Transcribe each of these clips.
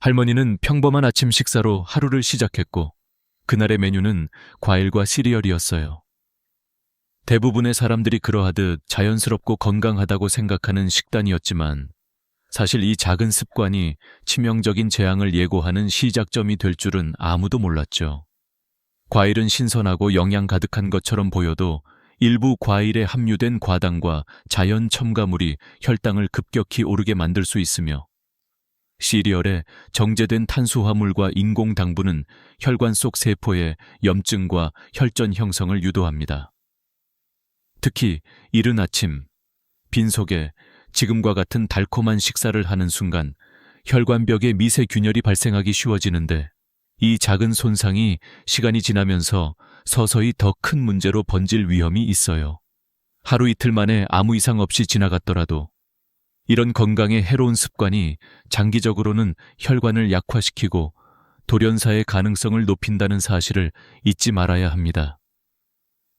할머니는 평범한 아침 식사로 하루를 시작했고 그날의 메뉴는 과일과 시리얼이었어요. 대부분의 사람들이 그러하듯 자연스럽고 건강하다고 생각하는 식단이었지만 사실 이 작은 습관이 치명적인 재앙을 예고하는 시작점이 될 줄은 아무도 몰랐죠. 과일은 신선하고 영양 가득한 것처럼 보여도 일부 과일에 함유된 과당과 자연 첨가물이 혈당을 급격히 오르게 만들 수 있으며 시리얼에 정제된 탄수화물과 인공 당분은 혈관 속 세포의 염증과 혈전 형성을 유도합니다. 특히 이른 아침, 빈속에 지금과 같은 달콤한 식사를 하는 순간 혈관벽에 미세균열이 발생하기 쉬워지는데 이 작은 손상이 시간이 지나면서 서서히 더 큰 문제로 번질 위험이 있어요. 하루 이틀 만에 아무 이상 없이 지나갔더라도 이런 건강에 해로운 습관이 장기적으로는 혈관을 약화시키고 돌연사의 가능성을 높인다는 사실을 잊지 말아야 합니다.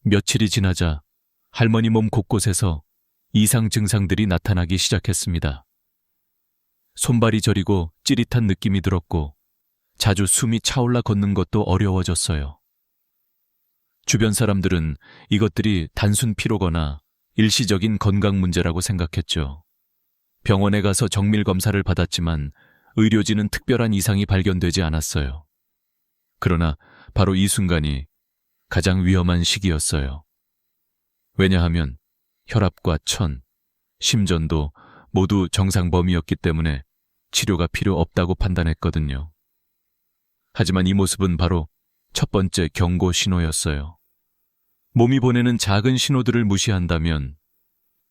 며칠이 지나자 할머니 몸 곳곳에서 이상 증상들이 나타나기 시작했습니다. 손발이 저리고 찌릿한 느낌이 들었고 자주 숨이 차올라 걷는 것도 어려워졌어요. 주변 사람들은 이것들이 단순 피로거나 일시적인 건강 문제라고 생각했죠. 병원에 가서 정밀 검사를 받았지만 의료진은 특별한 이상이 발견되지 않았어요. 그러나 바로 이 순간이 가장 위험한 시기였어요. 왜냐하면 혈압과 천, 심전도 모두 정상 범위였기 때문에 치료가 필요 없다고 판단했거든요. 하지만 이 모습은 바로 첫 번째 경고 신호였어요. 몸이 보내는 작은 신호들을 무시한다면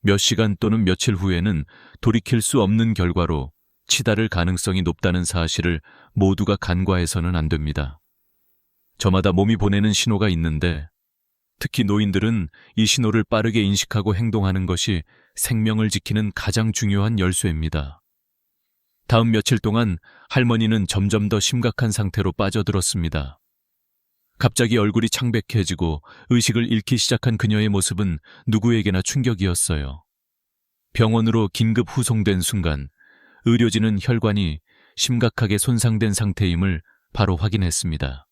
몇 시간 또는 며칠 후에는 돌이킬 수 없는 결과로 치달을 가능성이 높다는 사실을 모두가 간과해서는 안 됩니다. 저마다 몸이 보내는 신호가 있는데 특히 노인들은 이 신호를 빠르게 인식하고 행동하는 것이 생명을 지키는 가장 중요한 열쇠입니다. 다음 며칠 동안 할머니는 점점 더 심각한 상태로 빠져들었습니다. 갑자기 얼굴이 창백해지고 의식을 잃기 시작한 그녀의 모습은 누구에게나 충격이었어요. 병원으로 긴급 후송된 순간 의료진은 혈관이 심각하게 손상된 상태임을 바로 확인했습니다.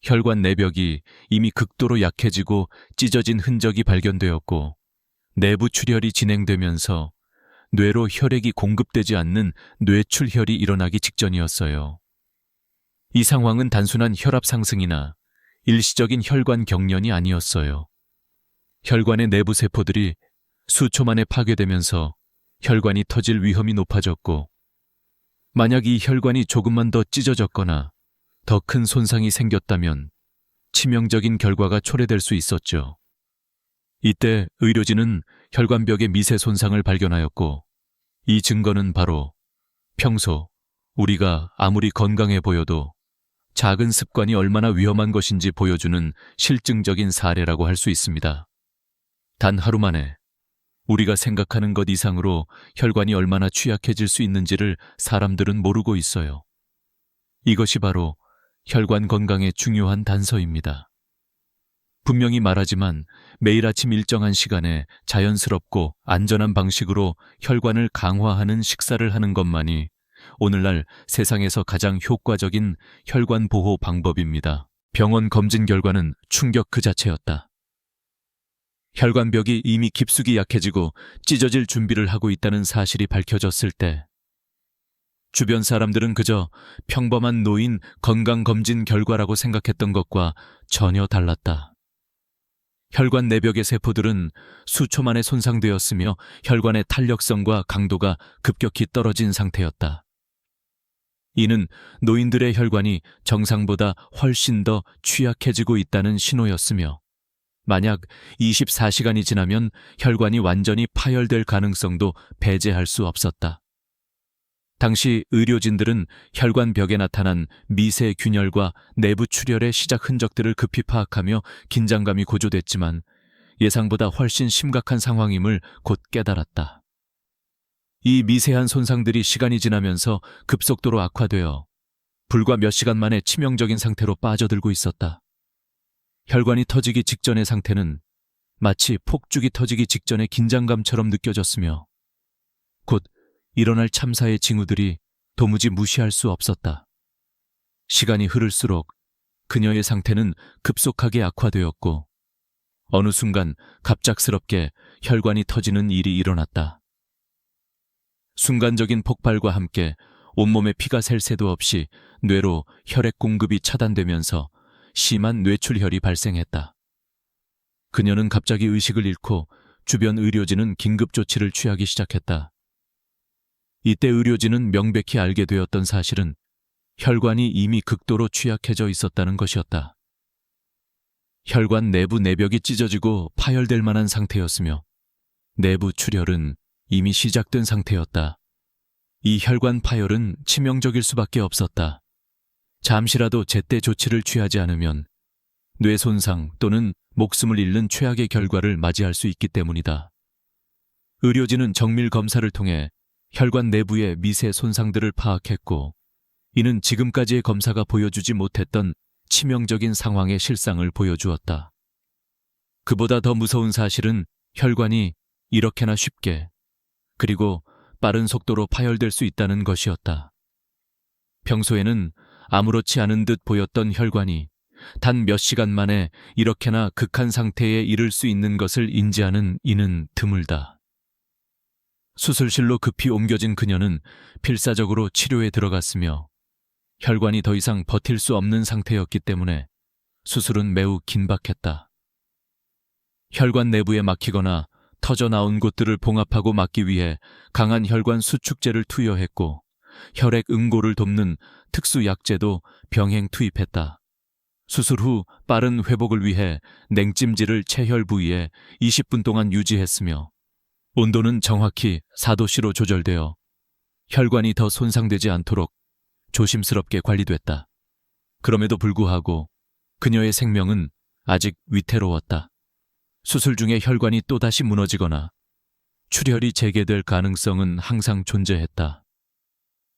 혈관 내벽이 이미 극도로 약해지고 찢어진 흔적이 발견되었고 내부 출혈이 진행되면서 뇌로 혈액이 공급되지 않는 뇌출혈이 일어나기 직전이었어요. 이 상황은 단순한 혈압 상승이나 일시적인 혈관 경련이 아니었어요. 혈관의 내부 세포들이 수초 만에 파괴되면서 혈관이 터질 위험이 높아졌고 만약 이 혈관이 조금만 더 찢어졌거나 더 큰 손상이 생겼다면 치명적인 결과가 초래될 수 있었죠. 이때 의료진은 혈관벽의 미세 손상을 발견하였고 이 증거는 바로 평소 우리가 아무리 건강해 보여도 작은 습관이 얼마나 위험한 것인지 보여주는 실증적인 사례라고 할 수 있습니다. 단 하루 만에 우리가 생각하는 것 이상으로 혈관이 얼마나 취약해질 수 있는지를 사람들은 모르고 있어요. 이것이 바로 혈관 건강의 중요한 단서입니다. 분명히 말하지만 매일 아침 일정한 시간에 자연스럽고 안전한 방식으로 혈관을 강화하는 식사를 하는 것만이 오늘날 세상에서 가장 효과적인 혈관 보호 방법입니다. 병원 검진 결과는 충격 그 자체였다. 혈관벽이 이미 깊숙이 약해지고 찢어질 준비를 하고 있다는 사실이 밝혀졌을 때 주변 사람들은 그저 평범한 노인 건강검진 결과라고 생각했던 것과 전혀 달랐다. 혈관 내벽의 세포들은 수초 만에 손상되었으며 혈관의 탄력성과 강도가 급격히 떨어진 상태였다. 이는 노인들의 혈관이 정상보다 훨씬 더 취약해지고 있다는 신호였으며 만약 24시간이 지나면 혈관이 완전히 파열될 가능성도 배제할 수 없었다. 당시 의료진들은 혈관벽에 나타난 미세 균열과 내부 출혈의 시작 흔적들을 급히 파악하며 긴장감이 고조됐지만 예상보다 훨씬 심각한 상황임을 곧 깨달았다. 이 미세한 손상들이 시간이 지나면서 급속도로 악화되어 불과 몇 시간 만에 치명적인 상태로 빠져들고 있었다. 혈관이 터지기 직전의 상태는 마치 폭죽이 터지기 직전의 긴장감처럼 느껴졌으며 곧 일어날 참사의 징후들이 도무지 무시할 수 없었다. 시간이 흐를수록 그녀의 상태는 급속하게 악화되었고 어느 순간 갑작스럽게 혈관이 터지는 일이 일어났다. 순간적인 폭발과 함께 온몸에 피가 셀 새도 없이 뇌로 혈액 공급이 차단되면서 심한 뇌출혈이 발생했다. 그녀는 갑자기 의식을 잃고 주변 의료진은 긴급 조치를 취하기 시작했다. 이때 의료진은 명백히 알게 되었던 사실은 혈관이 이미 극도로 취약해져 있었다는 것이었다. 혈관 내부 내벽이 찢어지고 파열될 만한 상태였으며 내부 출혈은 이미 시작된 상태였다. 이 혈관 파열은 치명적일 수밖에 없었다. 잠시라도 제때 조치를 취하지 않으면 뇌 손상 또는 목숨을 잃는 최악의 결과를 맞이할 수 있기 때문이다. 의료진은 정밀 검사를 통해 혈관 내부의 미세 손상들을 파악했고 이는 지금까지의 검사가 보여주지 못했던 치명적인 상황의 실상을 보여주었다. 그보다 더 무서운 사실은 혈관이 이렇게나 쉽게 그리고 빠른 속도로 파열될 수 있다는 것이었다. 평소에는 아무렇지 않은 듯 보였던 혈관이 단 몇 시간 만에 이렇게나 극한 상태에 이를 수 있는 것을 인지하는 이는 드물다. 수술실로 급히 옮겨진 그녀는 필사적으로 치료에 들어갔으며 혈관이 더 이상 버틸 수 없는 상태였기 때문에 수술은 매우 긴박했다. 혈관 내부에 막히거나 터져 나온 곳들을 봉합하고 막기 위해 강한 혈관 수축제를 투여했고 혈액 응고를 돕는 특수 약제도 병행 투입했다. 수술 후 빠른 회복을 위해 냉찜질을 체혈 부위에 20분 동안 유지했으며 온도는 정확히 4도씨로 조절되어 혈관이 더 손상되지 않도록 조심스럽게 관리됐다. 그럼에도 불구하고 그녀의 생명은 아직 위태로웠다. 수술 중에 혈관이 또다시 무너지거나 출혈이 재개될 가능성은 항상 존재했다.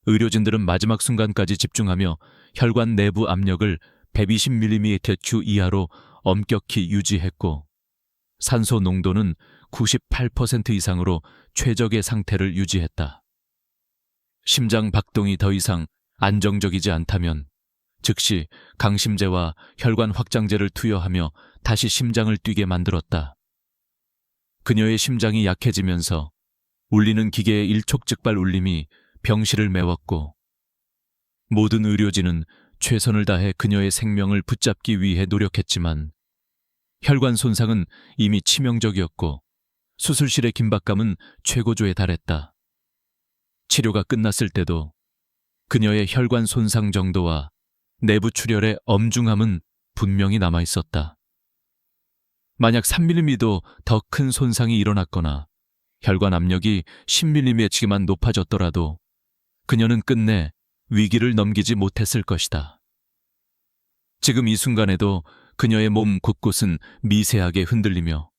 의료진들은 마지막 순간까지 집중하며 혈관 내부 압력을 120mm 이하로 엄격히 유지했고 산소 농도는 98% 이상으로 최적의 상태를 유지했다. 심장 박동이 더 이상 안정적이지 않다면 즉시 강심제와 혈관 확장제를 투여하며 다시 심장을 뛰게 만들었다. 그녀의 심장이 약해지면서 울리는 기계의 일촉즉발 울림이 병실을 메웠고 모든 의료진은 최선을 다해 그녀의 생명을 붙잡기 위해 노력했지만 혈관 손상은 이미 치명적이었고 수술실의 긴박감은 최고조에 달했다. 치료가 끝났을 때도 그녀의 혈관 손상 정도와 내부 출혈의 엄중함은 분명히 남아 있었다. 만약 3mm도 더 큰 손상이 일어났거나 혈관 압력이 10mm치만 높아졌더라도 그녀는 끝내 위기를 넘기지 못했을 것이다. 지금 이 순간에도 그녀의 몸 곳곳은 미세하게 흔들리며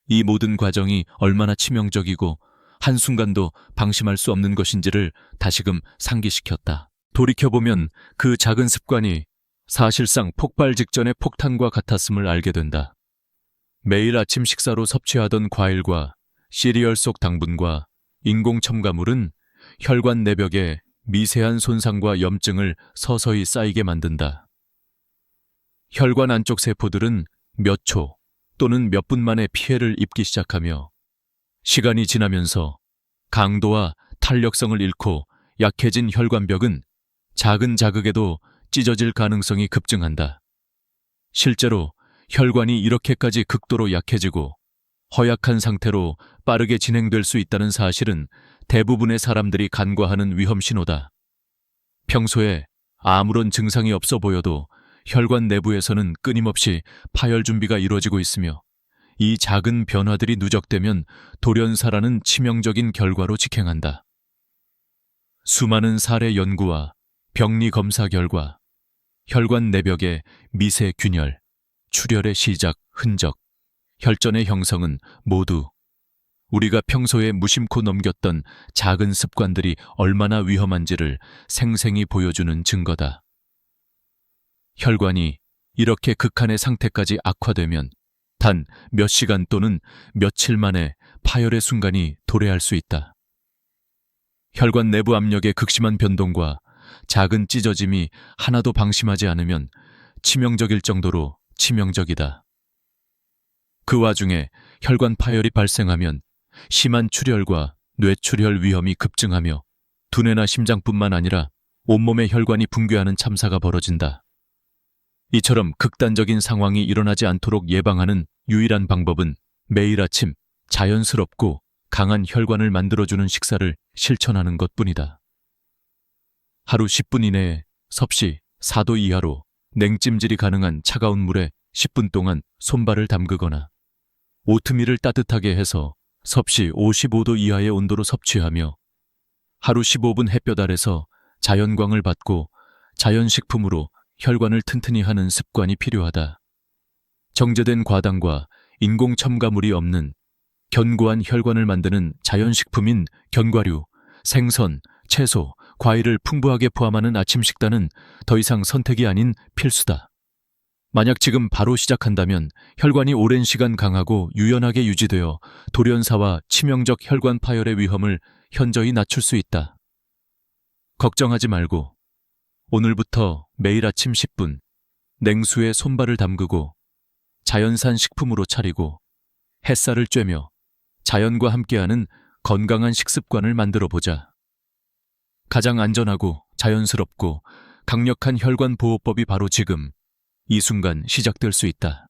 이 모든 과정이 얼마나 치명적이고 한순간도 방심할 수 없는 것인지를 다시금 상기시켰다. 돌이켜보면 그 작은 습관이 사실상 폭발 직전의 폭탄과 같았음을 알게 된다. 매일 아침 식사로 섭취하던 과일과 시리얼 속 당분과 인공 첨가물은 혈관 내벽에 미세한 손상과 염증을 서서히 쌓이게 만든다. 혈관 안쪽 세포들은 몇 초 또는 몇 분 만에 피해를 입기 시작하며 시간이 지나면서 강도와 탄력성을 잃고 약해진 혈관벽은 작은 자극에도 찢어질 가능성이 급증한다. 실제로 혈관이 이렇게까지 극도로 약해지고 허약한 상태로 빠르게 진행될 수 있다는 사실은 대부분의 사람들이 간과하는 위험 신호다. 평소에 아무런 증상이 없어 보여도 혈관 내부에서는 끊임없이 파열 준비가 이루어지고 있으며 이 작은 변화들이 누적되면 돌연사라는 치명적인 결과로 직행한다. 수많은 사례 연구와 병리 검사 결과 혈관 내벽의 미세 균열, 출혈의 시작, 흔적, 혈전의 형성은 모두 우리가 평소에 무심코 넘겼던 작은 습관들이 얼마나 위험한지를 생생히 보여주는 증거다. 혈관이 이렇게 극한의 상태까지 악화되면 단 몇 시간 또는 며칠 만에 파열의 순간이 도래할 수 있다. 혈관 내부 압력의 극심한 변동과 작은 찢어짐이 하나도 방심하지 않으면 치명적일 정도로 치명적이다. 그 와중에 혈관 파열이 발생하면 심한 출혈과 뇌출혈 위험이 급증하며 두뇌나 심장뿐만 아니라 온몸의 혈관이 붕괴하는 참사가 벌어진다. 이처럼 극단적인 상황이 일어나지 않도록 예방하는 유일한 방법은 매일 아침 자연스럽고 강한 혈관을 만들어주는 식사를 실천하는 것뿐이다. 하루 10분 이내에 섭씨 4도 이하로 냉찜질이 가능한 차가운 물에 10분 동안 손발을 담그거나 오트밀을 따뜻하게 해서 섭씨 55도 이하의 온도로 섭취하며 하루 15분 햇볕 아래서 자연광을 받고 자연식품으로 혈관을 튼튼히 하는 습관이 필요하다. 정제된 과당과 인공 첨가물이 없는 견고한 혈관을 만드는 자연식품인 견과류, 생선, 채소, 과일을 풍부하게 포함하는 아침 식단은 더 이상 선택이 아닌 필수다. 만약 지금 바로 시작한다면 혈관이 오랜 시간 강하고 유연하게 유지되어 돌연사와 치명적 혈관 파열의 위험을 현저히 낮출 수 있다. 걱정하지 말고 오늘부터 매일 아침 10분 냉수에 손발을 담그고 자연산 식품으로 차리고 햇살을 쬐며 자연과 함께하는 건강한 식습관을 만들어 보자. 가장 안전하고 자연스럽고 강력한 혈관 보호법이 바로 지금 이 순간 시작될 수 있다.